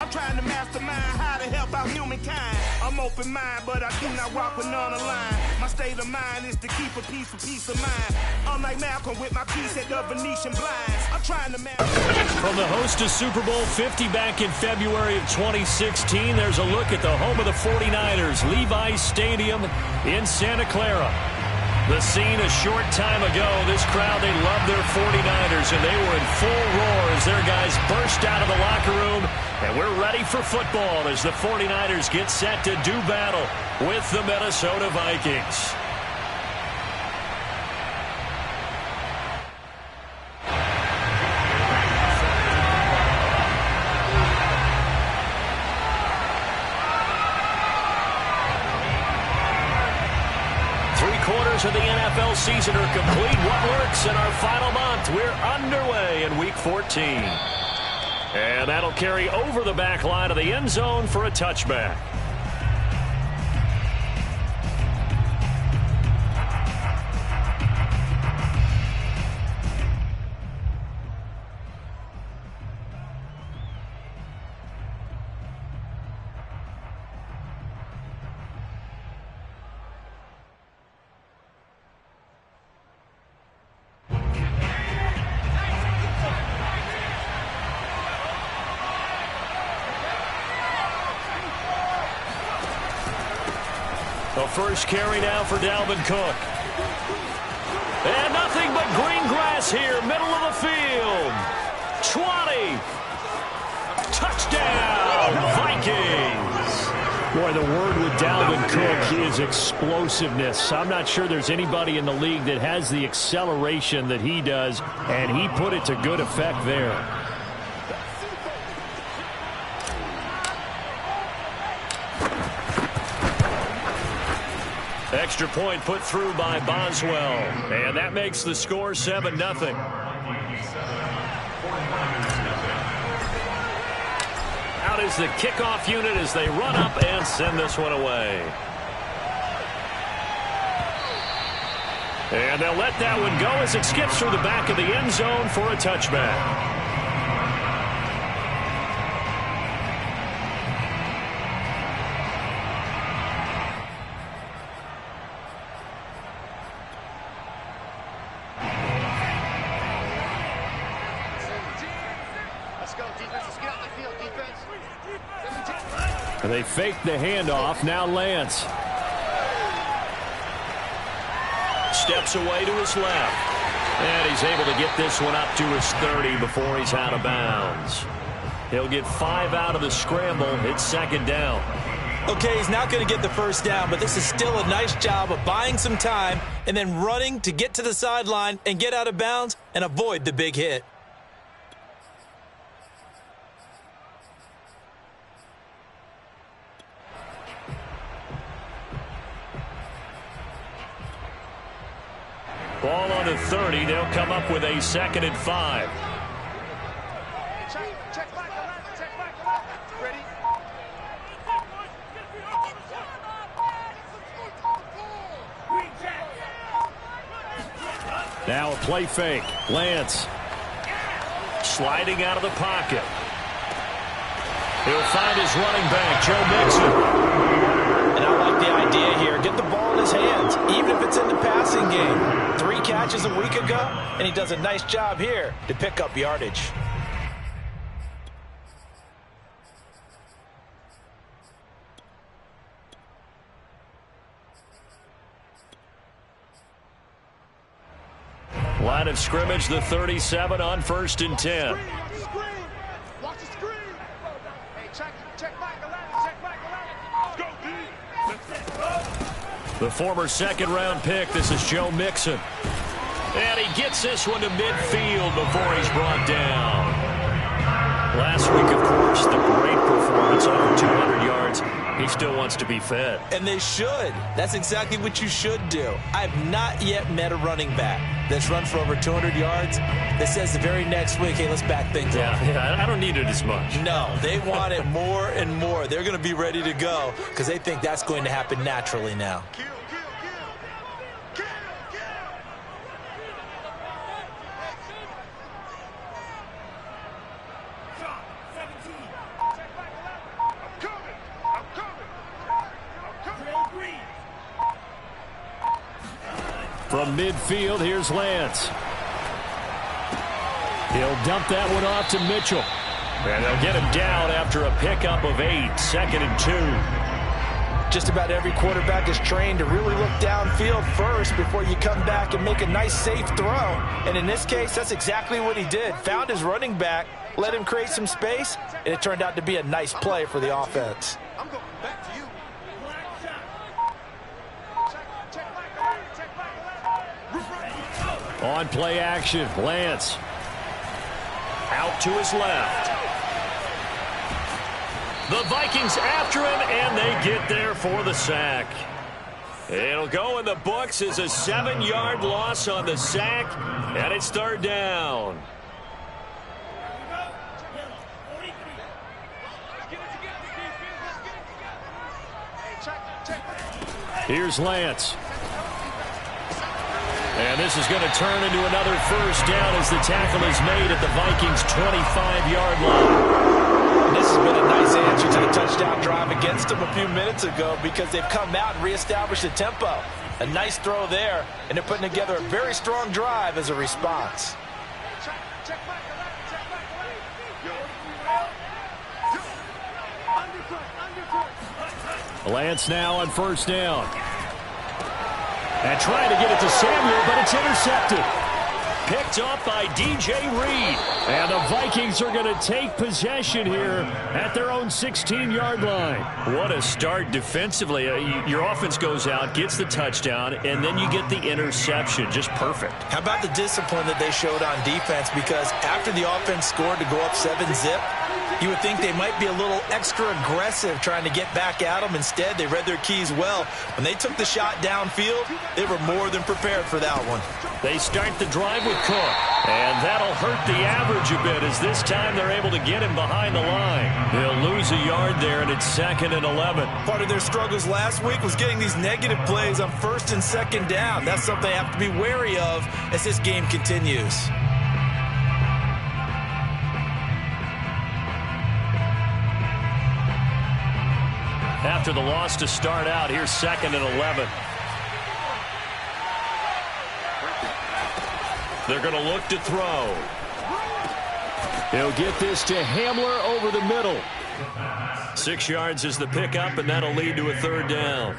I'm trying to mastermind how to help out humankind. I'm open mind, but I do not walk with none aligned. My state of mind is to keep a peace of mind. Unlike Malcolm with my piece at the Venetian blinds. I'm trying to From the host of Super Bowl 50 back in February of 2016, there's a look at the home of the 49ers, Levi's Stadium in Santa Clara. The scene a short time ago, this crowd, they love their 49ers, and they were in full roar as their guys burst out of the locker room. And we're ready for football as the 49ers get set to do battle with the Minnesota Vikings. Of the NFL season are complete. What works in our final month? We're underway in Week 14. And that'll carry over the back line of the end zone for a touchback. The first carry now for Dalvin Cook. And nothing but green grass here, middle of the field. 20. Touchdown, Vikings. Boy, the word with Dalvin Cook is explosiveness. I'm not sure there's anybody in the league that has the acceleration that he does, and he put it to good effect there. Extra point put through by Boswell. And that makes the score 7-0. Out is the kickoff unit as they run up and send this one away. And they'll let that one go as it skips through the back of the end zone for a touchback. They fake the handoff. Now Lance steps away to his left. And he's able to get this one up to his 30 before he's out of bounds. He'll get 5 out of the scramble. It's second down. Okay, he's not going to get the first down, but this is still a nice job of buying some time and then running to get to the sideline and get out of bounds and avoid the big hit. Ball on the 30. They'll come up with a 2nd and 5. Now a play fake. Lance sliding out of the pocket. He'll find his running back, Joe Mixon. And I like the idea here. Get the ball in his hands, even if it's in the passing game. 3 catches a week ago, and he does a nice job here to pick up yardage. Line of scrimmage, the 37 on 1st and 10. The former 2nd-round pick, this is Joe Mixon. And he gets this one to midfield before he's brought down. Last week, of course, the great performance, over 200 yards. He still wants to be fed. And they should. That's exactly what you should do. I've not yet met a running back that's run for over 200 yards that says the very next week, hey, let's back things up. Yeah, I don't need it as much. No, they want it more and more. They're going to be ready to go because they think that's going to happen naturally now. From midfield, here's Lance. He'll dump that one off to Mitchell. And they'll get him down after a pickup of 8, 2nd and 2. Just about every quarterback is trained to really look downfield first before you come back and make a nice, safe throw. And in this case, that's exactly what he did. Found his running back, let him create some space, and it turned out to be a nice play for the offense. I'm going back to you. On play action, Lance. Out to his left. The Vikings after him, and they get there for the sack. It'll go in the books as a 7-yard loss on the sack, and it's 3rd down. Here's Lance. And this is going to turn into another 1st down as the tackle is made at the Vikings' 25-yard line. And this has been a nice answer to the touchdown drive against them a few minutes ago because they've come out and reestablished the tempo. A nice throw there, and they're putting together a very strong drive as a response. Lance now on 1st down. And trying to get it to Samuel, but it's intercepted. Picked up by DJ Reed. And the Vikings are going to take possession here at their own 16-yard line. What a start defensively. Your offense goes out, gets the touchdown, and then you get the interception. Just perfect. How about the discipline that they showed on defense? Because after the offense scored to go up 7-zip, you would think they might be a little extra aggressive trying to get back at them. Instead, they read their keys well. When they took the shot downfield, they were more than prepared for that one. They start the drive with Cook, and that'll hurt the average a bit as this time they're able to get him behind the line. They'll lose a yard there, and it's 2nd and 11. Part of their struggles last week was getting these negative plays on 1st and 2nd down. That's something they have to be wary of as this game continues. After the loss to start out, here's 2nd and 11. They're going to look to throw. He'll get this to Hamler over the middle. 6 yards is the pickup, and that'll lead to a 3rd down.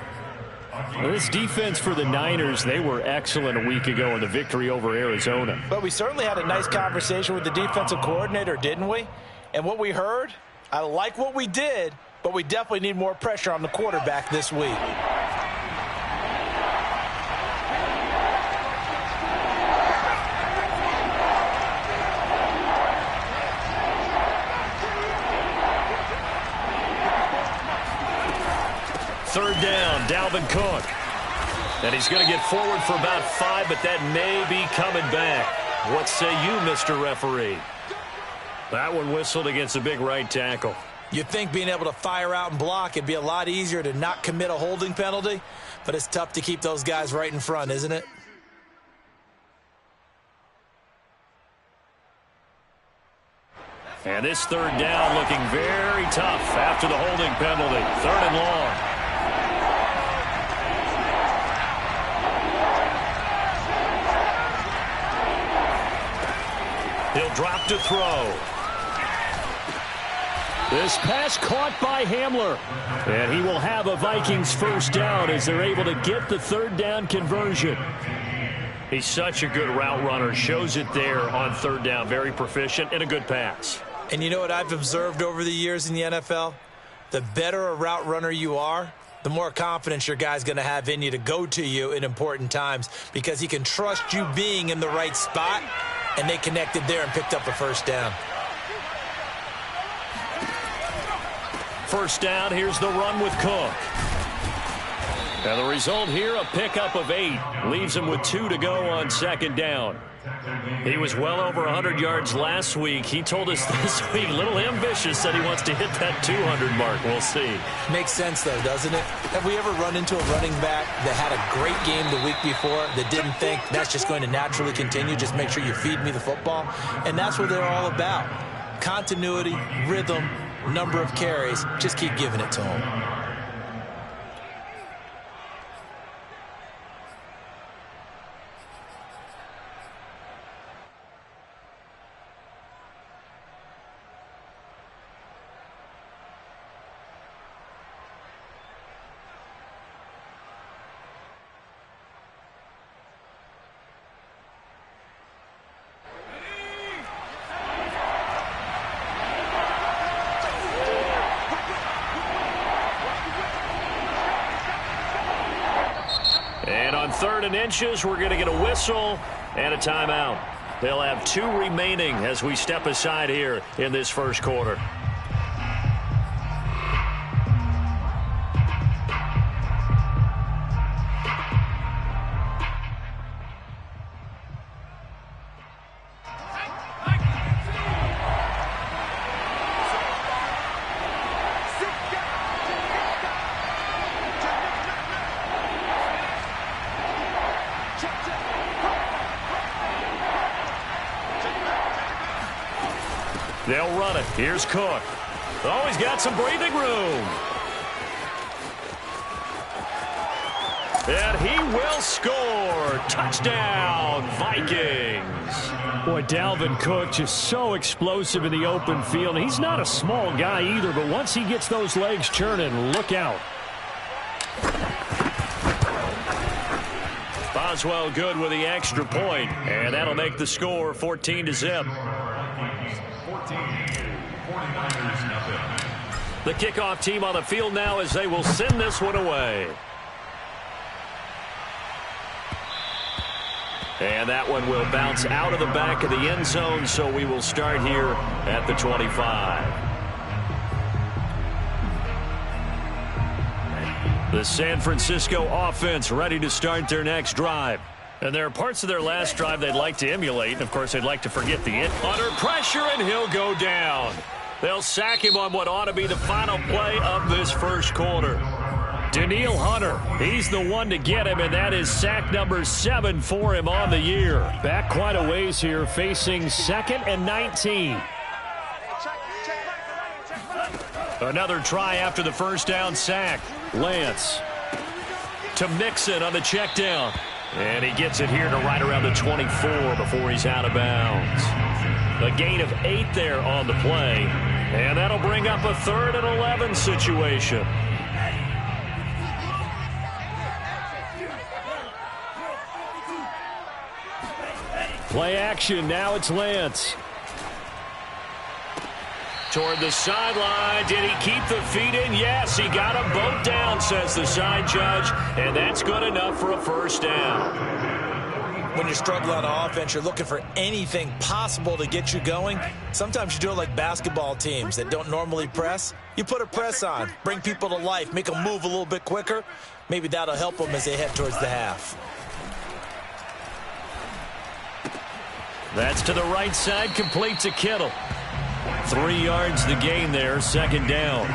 Well, this defense for the Niners, they were excellent a week ago in the victory over Arizona. But we certainly had a nice conversation with the defensive coordinator, didn't we? And what we heard, I like what we did, but we definitely need more pressure on the quarterback this week. Third down, Dalvin Cook. And he's going to get forward for about 5, but that may be coming back. What say you, Mr. Referee? That one whistled against a big right tackle. You'd think being able to fire out and block, it'd be a lot easier to not commit a holding penalty, but it's tough to keep those guys right in front, isn't it? And this 3rd down looking very tough after the holding penalty. 3rd and long. He'll drop to throw. This pass caught by Hamler. And he will have a Vikings 1st down as they're able to get the 3rd down conversion. He's such a good route runner. Shows it there on 3rd down. Very proficient and a good pass. And you know what I've observed over the years in the NFL? The better a route runner you are, the more confidence your guy's going to have in you to go to you in important times because he can trust you being in the right spot, and they connected there and picked up a 1st down. 1st down, here's the run with Cook. And the result here, a pickup of 8. Leaves him with 2 to go on 2nd down. He was well over 100 yards last week. He told us this week, a little ambitious, said he wants to hit that 200 mark. We'll see. Makes sense, though, doesn't it? Have we ever run into a running back that had a great game the week before that didn't think that's just going to naturally continue? Just make sure you feed me the football. And that's what they're all about. Continuity, rhythm, number of carries. Just keep giving it to them. On 3rd and inches, we're going to get a whistle and a timeout. They'll have 2 remaining as we step aside here in this first quarter. They'll run it. Here's Cook. Oh, he's got some breathing room. And he will score. Touchdown, Vikings. Boy, Dalvin Cook just so explosive in the open field. He's not a small guy either, but once he gets those legs churning, look out. Boswell good with the extra point, and that'll make the score 14-0. The kickoff team on the field now as they will send this one away. And that one will bounce out of the back of the end zone, so we will start here at the 25. The San Francisco offense ready to start their next drive. And there are parts of their last drive they'd like to emulate. And, of course, they'd like to forget the end. Under pressure, and he'll go down. They'll sack him on what ought to be the final play of this first quarter. Danielle Hunter, he's the one to get him, and that is sack number 7 for him on the year. Back quite a ways here, facing 2nd and 19. Another try after the first down sack. Lance to Mixon on the check down. And he gets it here to right around the 24 before he's out of bounds. A gain of 8 there on the play. And that'll bring up a 3rd and 11 situation. Play action. Now it's Lance. Toward the sideline. Did he keep the feet in? Yes, he got them both down, says the side judge. And that's good enough for a first down. When you're struggling on offense, you're looking for anything possible to get you going. Sometimes you do it like basketball teams that don't normally press. You put a press on, bring people to life, make them move a little bit quicker. Maybe that'll help them as they head towards the half. That's to the right side, complete to Kittle. 3 yards the gain there, 2nd down.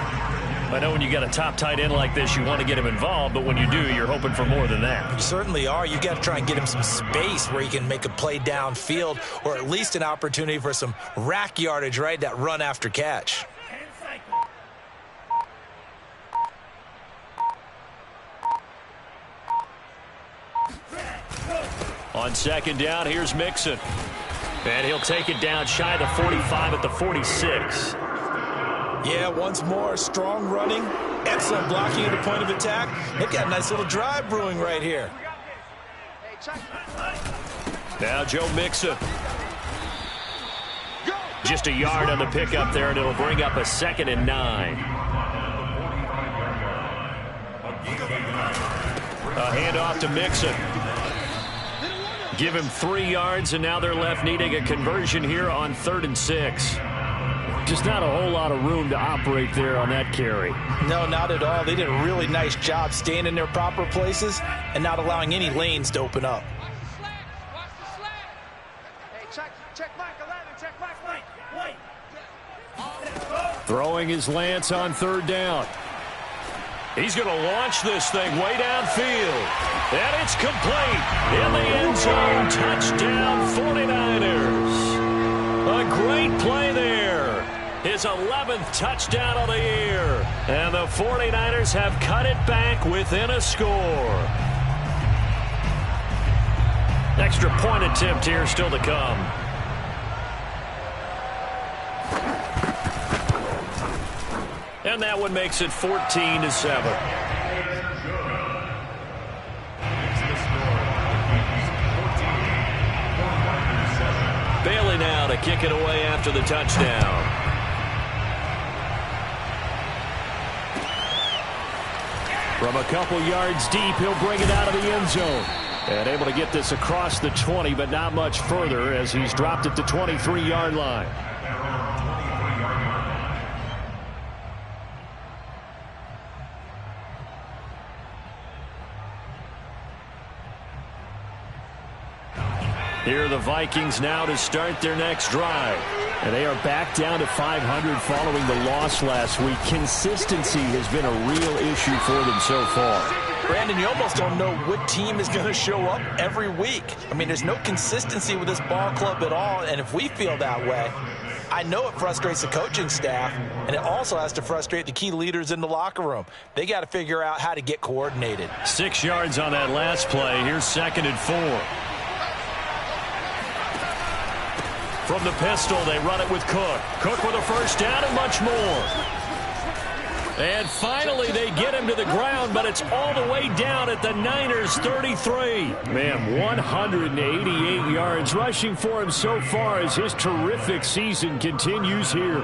I know when you got a top tight end like this, you want to get him involved, but when you do, you're hoping for more than that. You certainly are. You got to try and get him some space where he can make a play downfield, or at least an opportunity for some rack yardage, right? That run after catch. On 2nd down, here's Mixon. And he'll take it down shy of the 45 at the 46. Yeah, once more, strong running, excellent blocking at the point of attack. They've got a nice little drive brewing right here. Now Joe Mixon. Just a yard on the pickup there, and it'll bring up a 2nd and 9. A handoff to Mixon. Give him 3 yards, and now they're left needing a conversion here on 3rd and 6. Just not a whole lot of room to operate there on that carry. No, not at all. They did a really nice job staying in their proper places and not allowing any lanes to open up. Throwing his Lance on 3rd down. He's going to launch this thing way downfield. And it's complete. In the end zone, touchdown 49ers. A great play there. His 11th touchdown of the year. And the 49ers have cut it back within a score. Extra point attempt here still to come. And that one makes it 14-7. Bailey now to kick it away after the touchdown. From a couple yards deep, he'll bring it out of the end zone. And able to get this across the 20, but not much further as he's dropped it to 23-yard line. Here are the Vikings now to start their next drive. And they are back down to 500 following the loss last week. Consistency has been a real issue for them so far. Brandon, you almost don't know what team is going to show up every week. I mean, there's no consistency with this ball club at all, and if we feel that way, I know it frustrates the coaching staff, and it also has to frustrate the key leaders in the locker room. They got to figure out how to get coordinated. 6 yards on that last play. Here's 2nd and 4. From the pistol, they run it with Cook. Cook with a first down and much more. And finally, they get him to the ground, but it's all the way down at the Niners' 33. Man, 188 yards rushing for him so far as his terrific season continues here.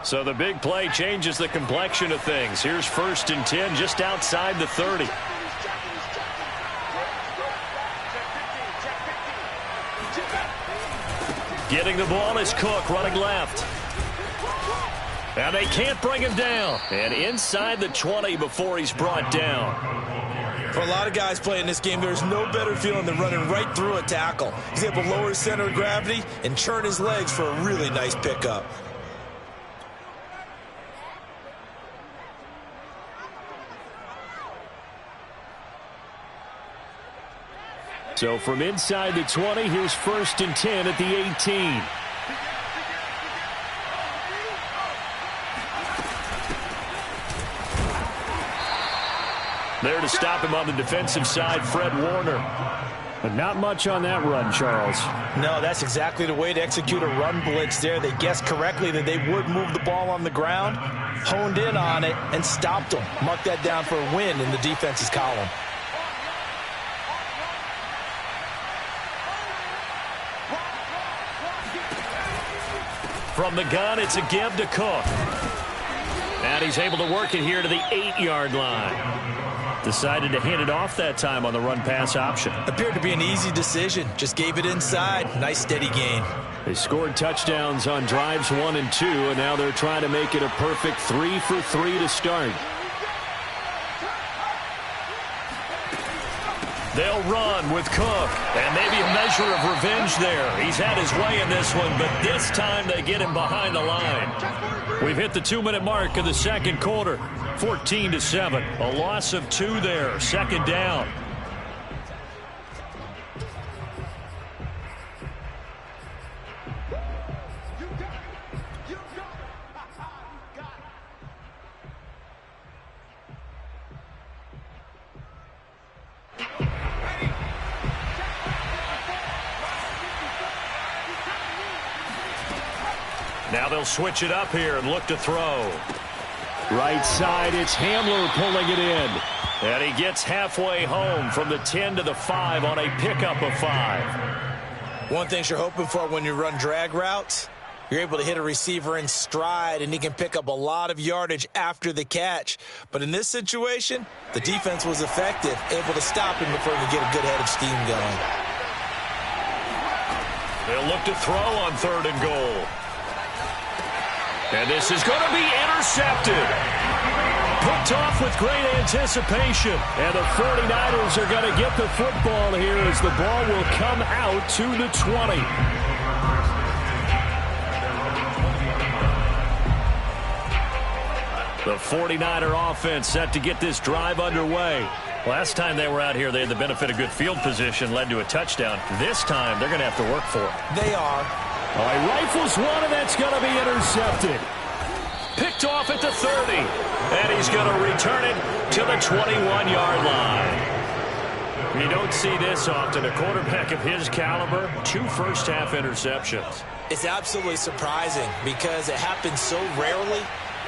So the big play changes the complexion of things. Here's 1st and 10 just outside the 30. Getting the ball is Cook running left. And they can't bring him down. And inside the 20 before he's brought down. For a lot of guys playing this game, there's no better feeling than running right through a tackle. He's able to lower his center of gravity and churn his legs for a really nice pickup. So from inside the 20, here's 1st and 10 at the 18. There to stop him on the defensive side, Fred Warner. But not much on that run, Charles. No, that's exactly the way to execute a run blitz there. They guessed correctly that they would move the ball on the ground, honed in on it, and stopped them. Mark that down for a win in the defense's column. From the gun, it's a give to Cook. And he's able to work it here to the 8-yard line. Decided to hand it off that time on the run-pass option. Appeared to be an easy decision. Just gave it inside. Nice, steady gain. They scored touchdowns on drives 1 and 2, and now they're trying to make it a perfect 3 for 3 to start. They'll run with Cook, and maybe a measure of revenge there. He's had his way in this one, but this time they get him behind the line. We've hit the 2-minute mark of the second quarter, 14-7. A loss of 2 there, 2nd down. Now they'll switch it up here and look to throw. Right side, it's Hamler pulling it in. And he gets halfway home from the 10 to the 5 on a pickup of 5. One thing you're hoping for when you run drag routes, you're able to hit a receiver in stride, and he can pick up a lot of yardage after the catch. But in this situation, the defense was effective, able to stop him before he could get a good head of steam going. They'll look to throw on 3rd and goal. And this is going to be intercepted. Picked off with great anticipation. And the 49ers are going to get the football here as the ball will come out to the 20. The 49er offense set to get this drive underway. Last time they were out here, they had the benefit of good field position, led to a touchdown. This time, they're going to have to work for it. They are. All right, rifles one, and that's going to be intercepted. Picked off at the 30, and he's going to return it to the 21-yard line. You don't see this often. A quarterback of his caliber, 2 first-half interceptions. It's absolutely surprising because it happens so rarely.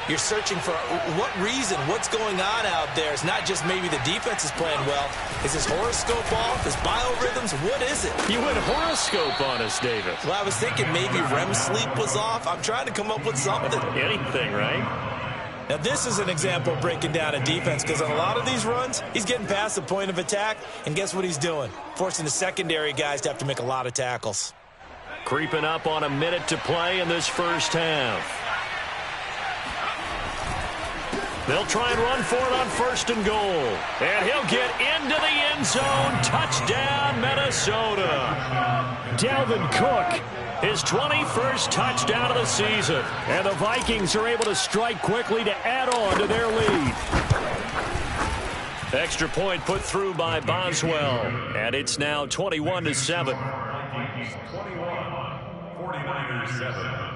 You're searching for what reason, what's going on out there. It's not just maybe the defense is playing well. Is his horoscope off? His biorhythms? What is it? You went horoscope on us, David. Well, I was thinking maybe REM sleep was off. I'm trying to come up with something. Anything, right? Now, this is an example of breaking down a defense because on a lot of these runs, he's getting past the point of attack, and guess what he's doing? Forcing the secondary guys to have to make a lot of tackles. Creeping up on a minute to play in this first half. They'll try and run for it on 1st and goal. And he'll get into the end zone. Touchdown, Minnesota. Dalvin Cook, his 21st touchdown of the season. And the Vikings are able to strike quickly to add on to their lead. Extra point put through by Boswell. And it's now 21-7. 49ers 7.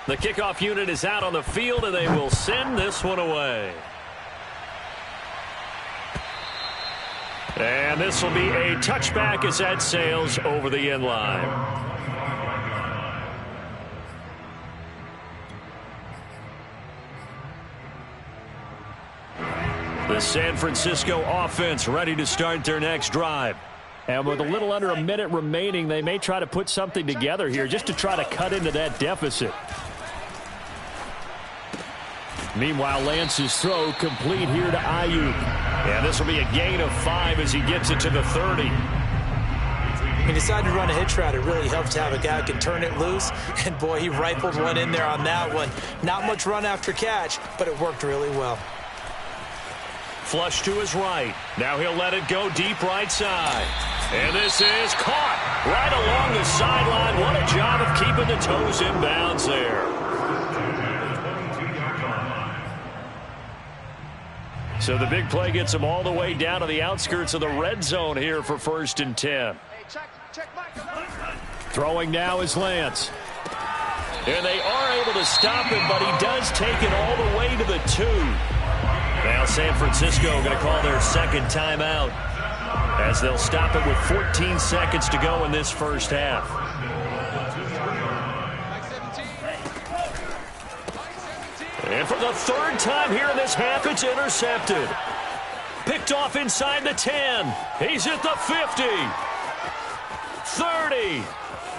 The kickoff unit is out on the field, and they will send this one away. And this will be a touchback as that sails over the end line. The San Francisco offense ready to start their next drive. And with a little under a minute remaining, they may try to put something together here just to try to cut into that deficit. Meanwhile, Lance's throw complete here to Ayuk. And this will be a gain of 5 as he gets it to the 30. He decided to run a hitch route. It really helps to have a guy who can turn it loose. And, boy, he rifled one in there on that one. Not much run after catch, but it worked really well. Flush to his right. Now he'll let it go deep right side. And this is caught right along the sideline. What a job of keeping the toes in bounds there. So the big play gets him all the way down to the outskirts of the red zone here for 1st and 10. Throwing now is Lance. And they are able to stop him, but he does take it all the way to the 2. Now San Francisco going to call their second timeout as they'll stop it with 14 seconds to go in this first half. And for the 3rd time here in this half, it's intercepted. Picked off inside the 10. He's at the 50. 30.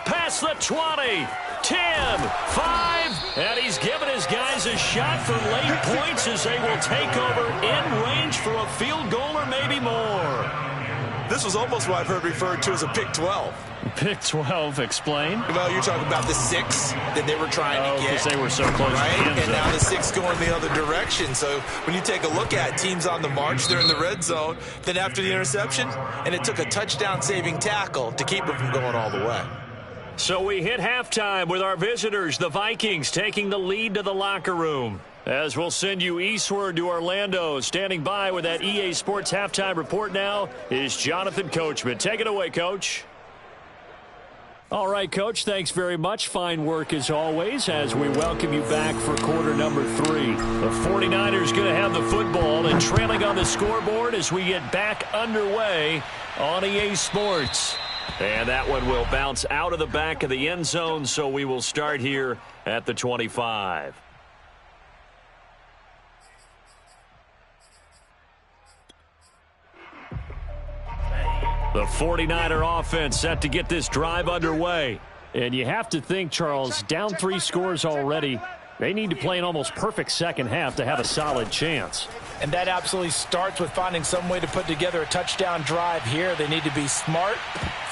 Past the 20. 10. 5. And he's given his guys a shot for late points as they will take over in range for a field goal or maybe more. This was almost what I've heard referred to as a pick 12. Pick 12, explain. Well, you're talking about the 6 that they were trying to get. Because they were so close right? to the end zone. And now the 6 going the other direction. So when you take a look at teams on the march, they're in the red zone. Then after the interception, and it took a touchdown-saving tackle to keep it from going all the way. So we hit halftime with our visitors, the Vikings, taking the lead to the locker room. As we'll send you eastward to Orlando. Standing by with that EA Sports halftime report now is Jonathan Coachman. Take it away, Coach. All right, Coach, thanks very much. Fine work as always as we welcome you back for quarter number 3. The 49ers going to have the football and trailing on the scoreboard as we get back underway on EA Sports. And that one will bounce out of the back of the end zone, so we will start here at the 25. The 49er offense set to get this drive underway. And you have to think, Charles, down 3 scores already. They need to play an almost perfect second half to have a solid chance. And that absolutely starts with finding some way to put together a touchdown drive here. They need to be smart,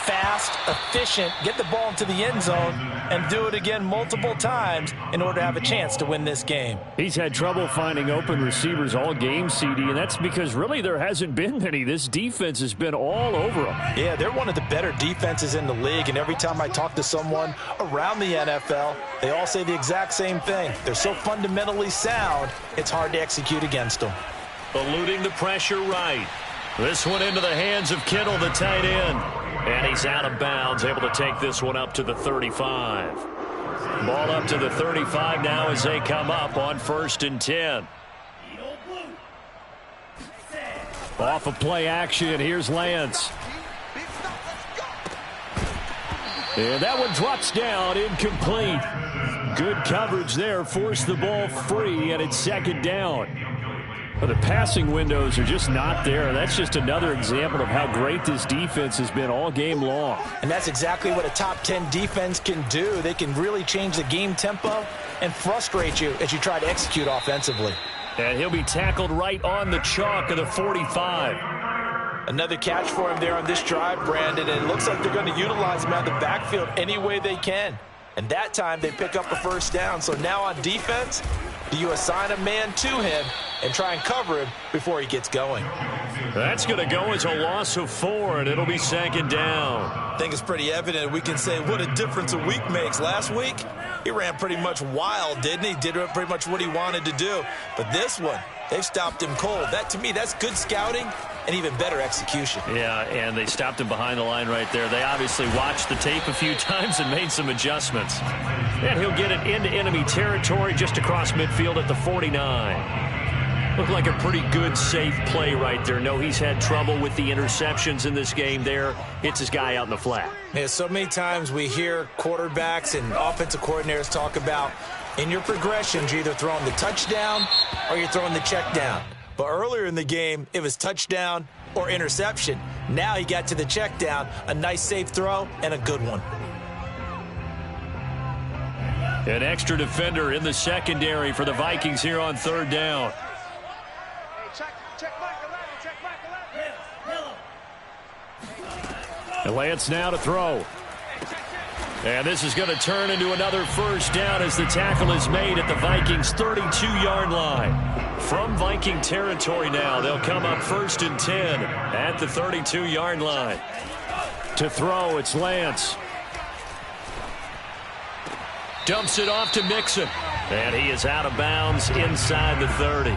fast, efficient, get the ball into the end zone, and do it again multiple times in order to have a chance to win this game. He's had trouble finding open receivers all game, CD, and that's because really there hasn't been many. This defense has been all over them. Yeah, they're one of the better defenses in the league, and every time I talk to someone around the NFL, they all say the exact same thing. They're so fundamentally sound, it's hard to execute against them. Eluding the pressure right. This one into the hands of Kittle, the tight end. And he's out of bounds, able to take this one up to the 35. Ball up to the 35 now as they come up on 1st and 10. Off of play action, here's Lance. And that one drops down, incomplete. Good coverage there, forced the ball free, and it's second down. Well, the passing windows are just not there. That's just another example of how great this defense has been all game long. And that's exactly what a top 10 defense can do. They can really change the game tempo and frustrate you as you try to execute offensively. And he'll be tackled right on the chalk of the 45. Another catch for him there on this drive, Brandon, and it looks like they're going to utilize him out of the backfield any way they can. And that time they pick up a first down. So now on defense, do you assign a man to him and try and cover him before he gets going? That's going to go as a loss of 4, and it'll be second down. I think it's pretty evident. We can say what a difference a week makes. Last week, he ran pretty much wild, didn't he? Did pretty much what he wanted to do. But this one, they've stopped him cold. That, to me, that's good scouting and even better execution. Yeah, and they stopped him behind the line right there. They obviously watched the tape a few times and made some adjustments. And he'll get it into enemy territory just across midfield at the 49. Looked like a pretty good, safe play right there. No, he's had trouble with the interceptions in this game there. Hits his guy out in the flat. Yeah, so many times we hear quarterbacks and offensive coordinators talk about in your progressions, you're either throwing the touchdown or you're throwing the check down. But earlier in the game, it was touchdown or interception. Now he got to the check down, a nice safe throw, and a good one. An extra defender in the secondary for the Vikings here on third down. And Lance now to throw. And this is going to turn into another first down as the tackle is made at the Vikings' 32-yard line. From Viking territory now, they'll come up 1st and 10 at the 32-yard line. To throw, it's Lance. Dumps it off to Mixon. And he is out of bounds inside the 30.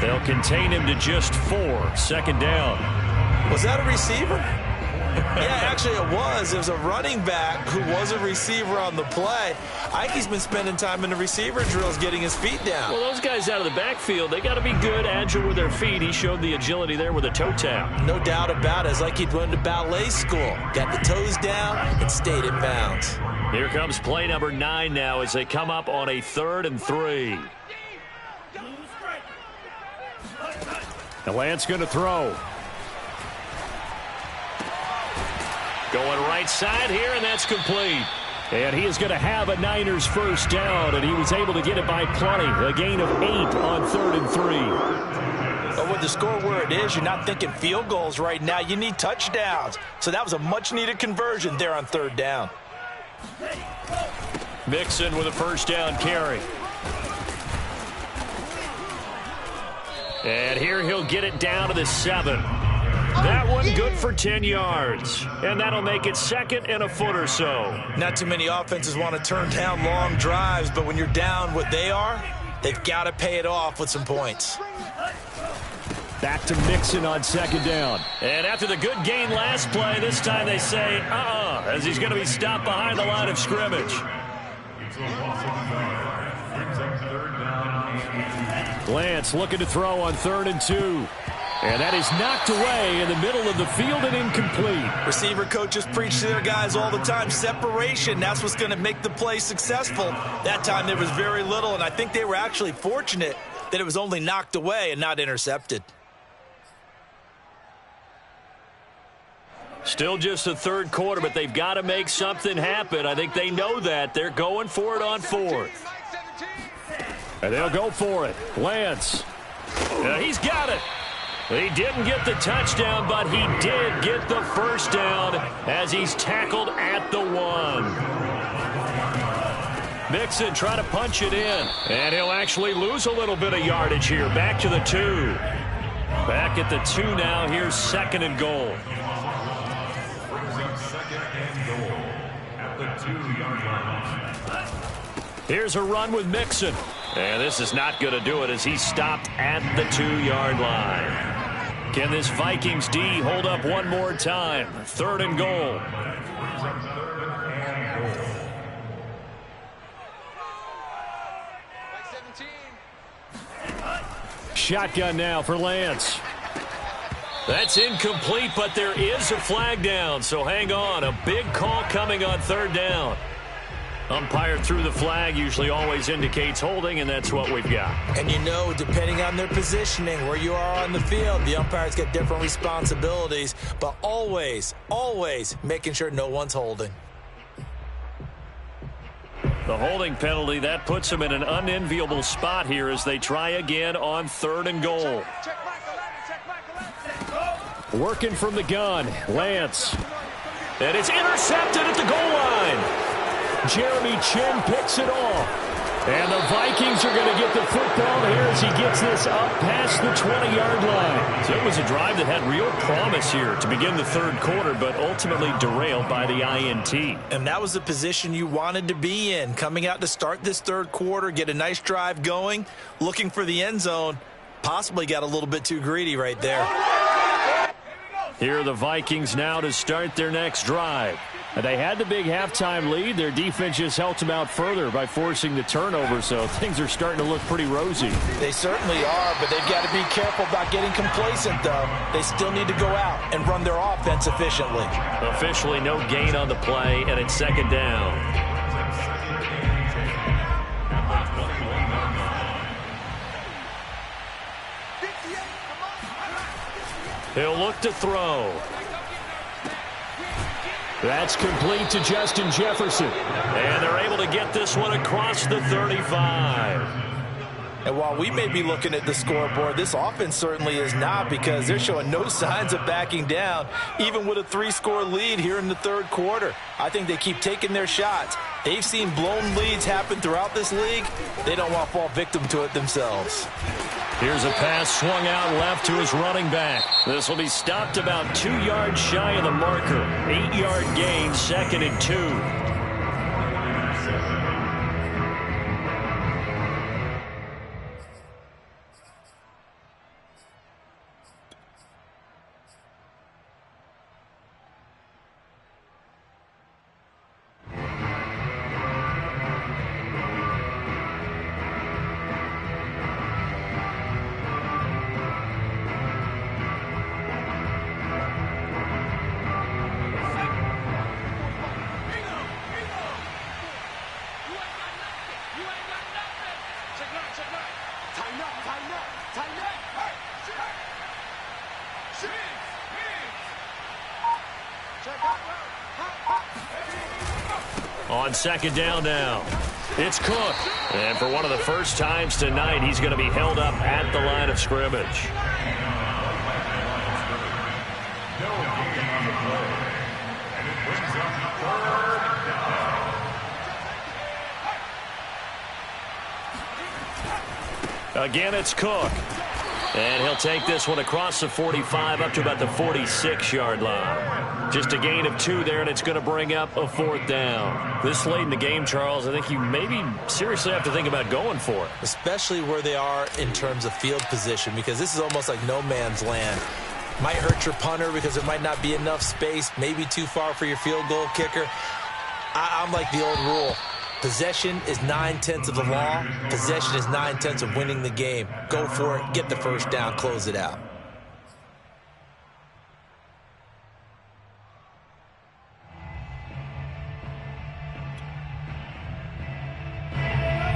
They'll contain him to just 4. Second down. Was that a receiver? Yeah, actually it was. It was a running back who was a receiver on the play. I think he's been spending time in the receiver drills getting his feet down. Well, those guys out of the backfield, they got to be good, agile with their feet. He showed the agility there with a toe tap. No doubt about it. It's like he'd went to ballet school. Got the toes down and stayed in bounds. Here comes play number 9 now as they come up on a 3rd and 3. And Lance going to throw. Going right side here, and that's complete. And he is going to have a Niners first down, and he was able to get it by plenty. A gain of 8 on 3rd and 3. But with the score where it is, you're not thinking field goals right now. You need touchdowns. So that was a much-needed conversion there on 3rd down. Mixon with a first down carry. And here he'll get it down to the 7. That one good for 10 yards. And that'll make it 2nd and a foot or so. Not too many offenses want to turn down long drives, but when you're down what they are, they've got to pay it off with some points. Back to Mixon on 2nd down. And after the good gain last play, this time they say, as he's going to be stopped behind the line of scrimmage. Lance looking to throw on 3rd and 2. And that is knocked away in the middle of the field and incomplete. Receiver coaches preach to their guys all the time. Separation, that's what's going to make the play successful. That time there was very little, and I think they were actually fortunate that it was only knocked away and not intercepted. Still just the 3rd quarter, but they've got to make something happen. I think they know that. They're going for it on 4th. And they'll go for it. Lance. He's got it. He didn't get the touchdown, but he did get the first down as he's tackled at the 1. Mixon trying to punch it in. And he'll actually lose a little bit of yardage here. Back to the 2. Back at the 2 now. Here's 2nd and goal. Here's a run with Mixon. And this is not going to do it as he's stopped at the 2-yard line. Can this Vikings D hold up one more time? 3rd and goal. Shotgun now for Lance. That's incomplete, but there is a flag down, so hang on. A big call coming on third down. Umpire threw the flag, usually always indicates holding, and that's what we've got. And you know, depending on their positioning, where you are on the field, the umpires get different responsibilities, but always, always making sure no one's holding. The holding penalty, that puts them in an unenviable spot here as they try again on 3rd and goal. Working from the gun, Lance. And it's intercepted at the goal line. Jeremy Chinn picks it off. And the Vikings are going to get the football here as he gets this up past the 20-yard line. So it was a drive that had real promise here to begin the 3rd quarter, but ultimately derailed by the INT. And that was the position you wanted to be in, coming out to start this 3rd quarter, get a nice drive going, looking for the end zone. Possibly got a little bit too greedy right there. Here are the Vikings now to start their next drive. They had the big halftime lead. Their defense just helped them out further by forcing the turnover, so things are starting to look pretty rosy. They certainly are, but they've got to be careful about getting complacent, though. They still need to go out and run their offense efficiently. Officially no gain on the play, and it's 2nd down. He'll look to throw. That's complete to Justin Jefferson. And they're able to get this one across the 35. And while we may be looking at the scoreboard, this offense certainly is not, because they're showing no signs of backing down, even with a 3-score lead here in the 3rd quarter. I think they keep taking their shots. They've seen blown leads happen throughout this league. They don't want to fall victim to it themselves. Here's a pass swung out left to his running back. This will be stopped about 2 yards shy of the marker. 8-yard gain, 2nd and 2. On 2nd down now, it's Cook. And for one of the first times tonight, he's going to be held up at the line of scrimmage. Again, it's Cook. And he'll take this one across the 45 up to about the 46-yard line. Just a gain of 2 there, and it's going to bring up a 4th down. This late in the game, Charles, I think you maybe seriously have to think about going for it. Especially where they are in terms of field position, because this is almost like no man's land. Might hurt your punter because there might not be enough space, maybe too far for your field goal kicker. I'm like the old rule. Possession is 9/10 of the law. Possession is 9/10 of winning the game. Go for it, get the first down, close it out.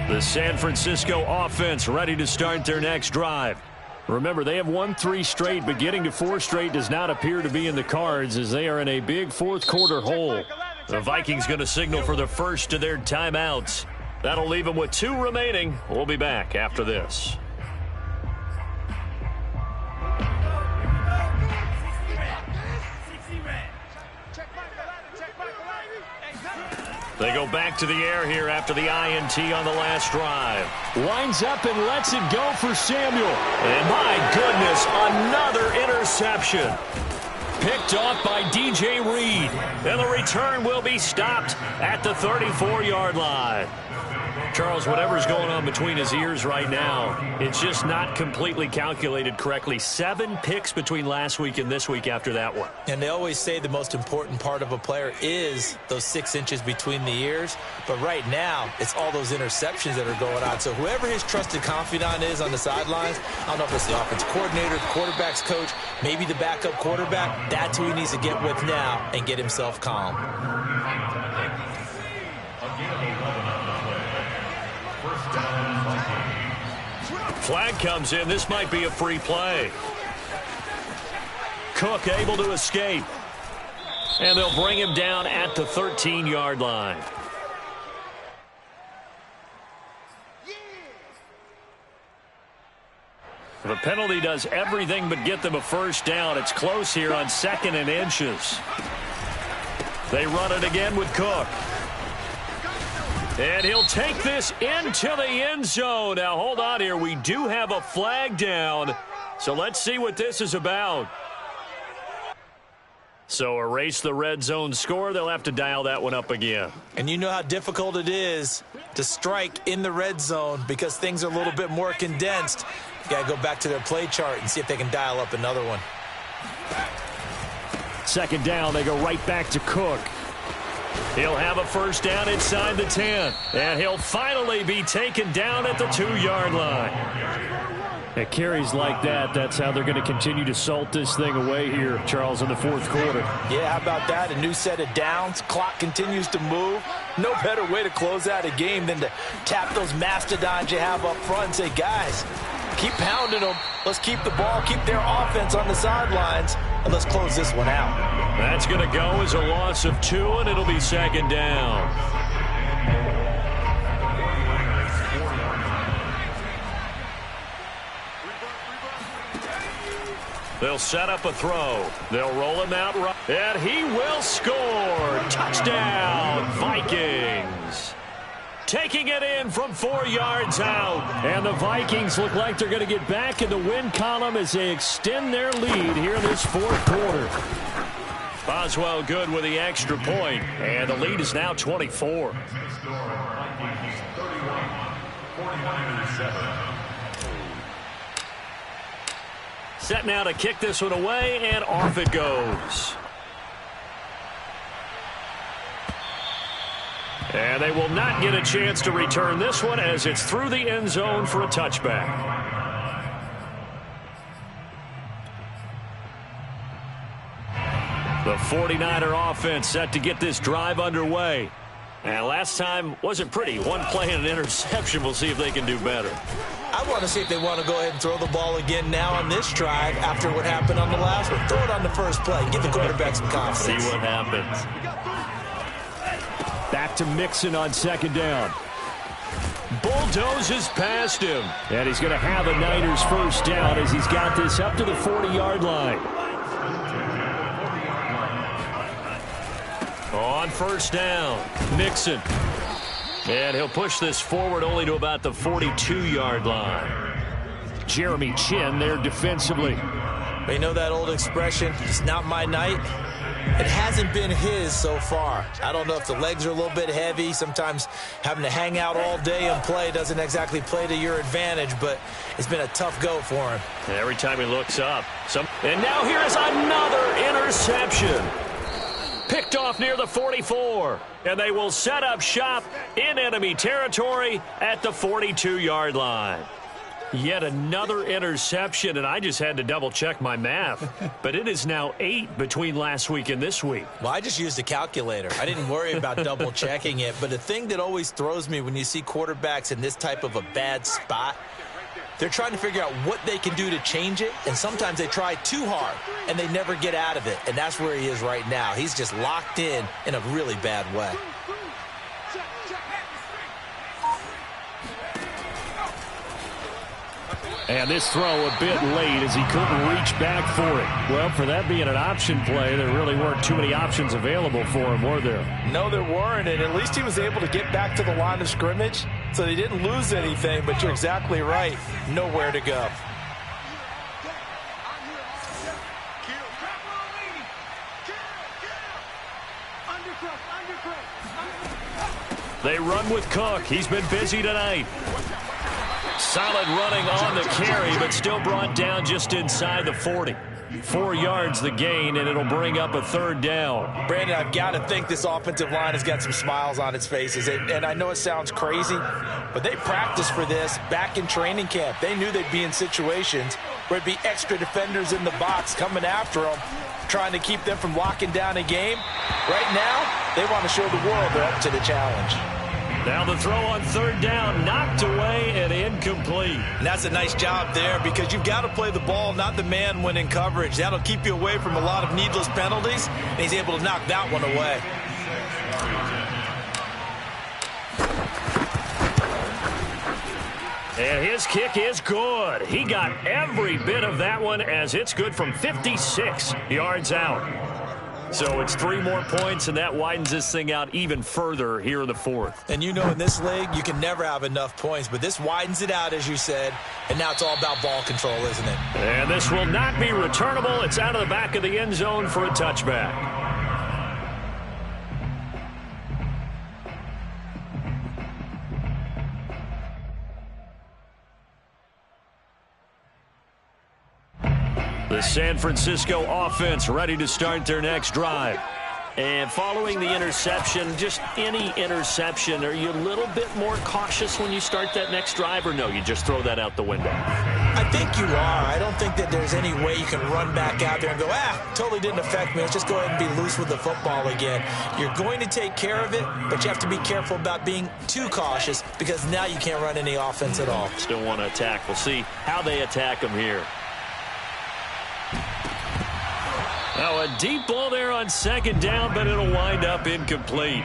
The San Francisco offense ready to start their next drive. Remember, they have won 3 straight, but getting to 4 straight does not appear to be in the cards as they are in a big 4th quarter hole. The Vikings going to signal for the first of their timeouts. That'll leave them with 2 remaining. We'll be back after this. They go back to the air here after the INT on the last drive. Winds up and lets it go for Samuel. And my goodness, another interception. picked off by D.J. Reed. And the return will be stopped at the 34-yard line. Charles, whatever's going on between his ears right now, it's just not completely calculated correctly. 7 picks between last week and this week after that one. And they always say the most important part of a player is those 6 inches between the ears. But right now, it's all those interceptions that are going on. So whoever his trusted confidant is on the sidelines, I don't know if it's the offensive coordinator, the quarterback's coach, maybe the backup quarterback, that's who he needs to get with now and get himself calm. Flag comes in. This might be a free play. Cook able to escape. And they'll bring him down at the 13-yard line. The penalty does everything but get them a first down. It's close here on 2nd and inches. They run it again with Cook. And he'll take this into the end zone. Now, hold on here. We do have a flag down. So let's see what this is about. So erase the red zone score. They'll have to dial that one up again. And you know how difficult it is to strike in the red zone because things are a little bit more condensed. You got to go back to their play chart and see if they can dial up another one. 2nd down. They go right back to Cook. He'll have a first down inside the 10. And he'll finally be taken down at the 2-yard line. At carries like that, that's how they're going to continue to salt this thing away here, Charles, in the 4th quarter. Yeah, how about that? A new set of downs. Clock continues to move. No better way to close out a game than to tap those mastodons you have up front and say, guys, keep pounding them. Let's keep the ball, keep their offense on the sidelines, and let's close this one out. That's going to go as a loss of 2, and it'll be 2nd down. They'll set up a throw. They'll roll him out right, and he will score. Touchdown, Vikings. Taking it in from 4 yards out. And the Vikings look like they're going to get back in the win column as they extend their lead here in this 4th quarter. Boswell good with the extra point, and the lead is now 24. Set now to kick this one away, and off it goes. And they will not get a chance to return this one as it's through the end zone for a touchback. The 49er offense set to get this drive underway. And last time wasn't pretty. One play and an interception. We'll see if they can do better. I want to see if they want to go ahead and throw the ball again now on this drive after what happened on the last one. Throw it on the first play. Give the quarterback some confidence. See what happens. Back to Mixon on 2nd down. Bulldozes past him. And he's going to have a Niners first down as he's got this up to the 40-yard line. On first down, Mixon. And he'll push this forward only to about the 42-yard line. Jeremy Chinn there defensively. You know that old expression, it's not my night? It hasn't been his so far. I don't know if the legs are a little bit heavy. Sometimes having to hang out all day and play doesn't exactly play to your advantage, but it's been a tough go for him. And every time he looks up. And now here is another interception. Picked off near the 44. And they will set up shop in enemy territory at the 42-yard line. Yet another interception, and I just had to double-check my math. But it is now 8 between last week and this week. Well, I just used a calculator. I didn't worry about double-checking it. But the thing that always throws me when you see quarterbacks in this type of a bad spot, they're trying to figure out what they can do to change it, and sometimes they try too hard, and they never get out of it. And that's where he is right now. He's just locked in a really bad way. And this throw a bit late as he couldn't reach back for it. Well, for that being an option play, there really weren't too many options available for him, were there? No, there weren't, and at least he was able to get back to the line of scrimmage, so they didn't lose anything, but you're exactly right. Nowhere to go. They run with Cook. He's been busy tonight. Solid running on the carry, but still brought down just inside the 40. 4 yards the gain, and it'll bring up a 3rd down. Brandon, I've got to think this offensive line has got some smiles on its faces. And I know it sounds crazy, but they practiced for this back in training camp. They knew they'd be in situations where it'd be extra defenders in the box coming after them, trying to keep them from locking down a game. Right now, they want to show the world they're up to the challenge. Now the throw on 3rd down, knocked away and incomplete. And that's a nice job there because you've got to play the ball, not the man when in coverage. That'll keep you away from a lot of needless penalties, and he's able to knock that one away. And his kick is good. He got every bit of that one as it's good from 56 yards out. So it's 3 more points, and that widens this thing out even further here in the 4th. And you know in this league, you can never have enough points, but this widens it out, as you said, and now it's all about ball control, isn't it? And this will not be returnable. It's out of the back of the end zone for a touchback. The San Francisco offense ready to start their next drive. And following the interception, just any interception, are you a little bit more cautious when you start that next drive, or no, you just throw that out the window? I think you are. I don't think that there's any way you can run back out there and go, totally didn't affect me. Let's just go ahead and be loose with the football again. You're going to take care of it, but you have to be careful about being too cautious because now you can't run any offense at all. Still want to attack. We'll see how they attack them here. Now a deep ball there on 2nd down, but it'll wind up incomplete.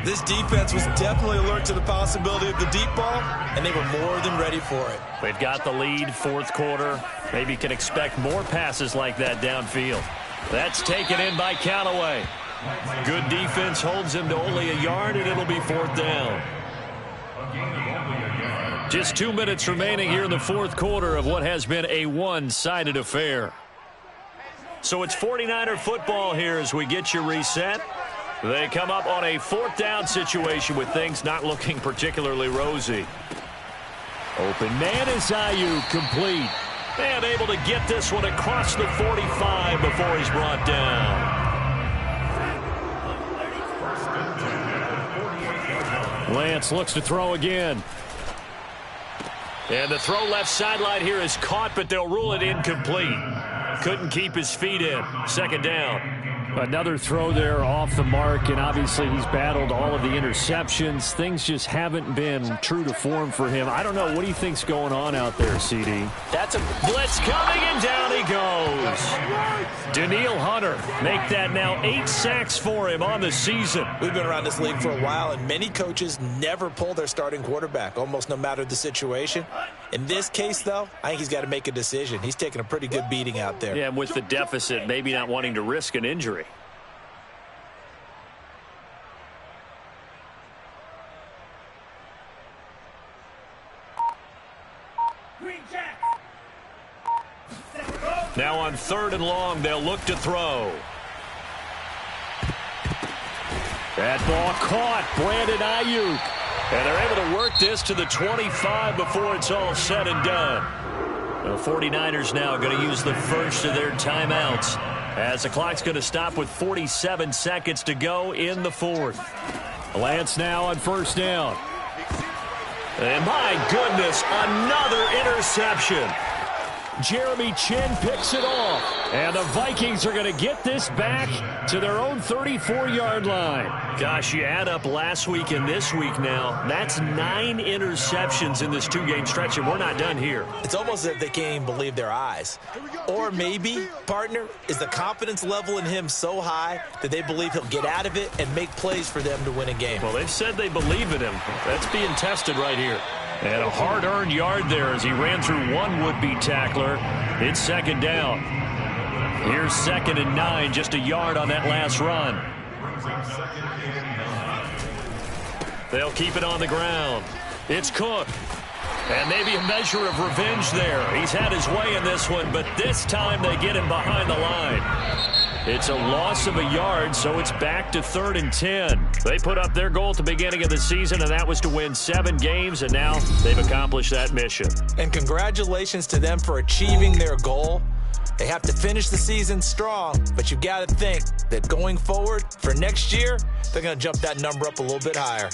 This defense was definitely alert to the possibility of the deep ball, and they were more than ready for it. They've got the lead, 4th quarter. Maybe can expect more passes like that downfield. That's taken in by Callaway. Good defense holds him to only a yard, and it'll be 4th down. Just 2 minutes remaining here in the 4th quarter of what has been a one-sided affair. So it's 49er football here as we get you reset. They come up on a 4th down situation with things not looking particularly rosy. Open man is Ayuk, complete. And able to get this one across the 45 before he's brought down. Lance looks to throw again. And the throw left sideline here is caught, but they'll rule it incomplete. Couldn't keep his feet in. 2nd down. Another throw there off the mark, and obviously he's battled all of the interceptions. Things just haven't been true to form for him. I don't know. What do you think's going on out there, CD? That's a blitz coming, and down he goes. Danielle Hunter make that now 8 sacks for him on the season. We've been around this league for a while, and many coaches never pull their starting quarterback, almost no matter the situation. In this case, though, I think he's got to make a decision. He's taking a pretty good beating out there. Yeah, and with the deficit, maybe not wanting to risk an injury. Now on 3rd and long, they'll look to throw. That ball caught. Brandon Ayuk. And they're able to work this to the 25 before it's all said and done. The 49ers now going to use the first of their timeouts as the clock's going to stop with 47 seconds to go in the 4th. Lance now on 1st down. And my goodness, another interception. Jeremy Chinn picks it off. And the Vikings are going to get this back to their own 34-yard line. Gosh, you add up last week and this week now. That's 9 interceptions in this 2-game stretch, and we're not done here. It's almost as if they can't even believe their eyes. Or maybe, partner, is the confidence level in him so high that they believe he'll get out of it and make plays for them to win a game. Well, they've said they believe in him. That's being tested right here. And a hard-earned yard there as he ran through one would-be tackler. It's 2nd down. Here's 2nd and 9, just a yard on that last run. They'll keep it on the ground. It's Cook. And maybe a measure of revenge there. He's had his way in this one, but this time they get him behind the line. It's a loss of a yard, so it's back to 3rd and 10. They put up their goal at the beginning of the season, and that was to win 7 games, and now they've accomplished that mission. And congratulations to them for achieving their goal. They have to finish the season strong, but you've got to think that going forward for next year, they're going to jump that number up a little bit higher.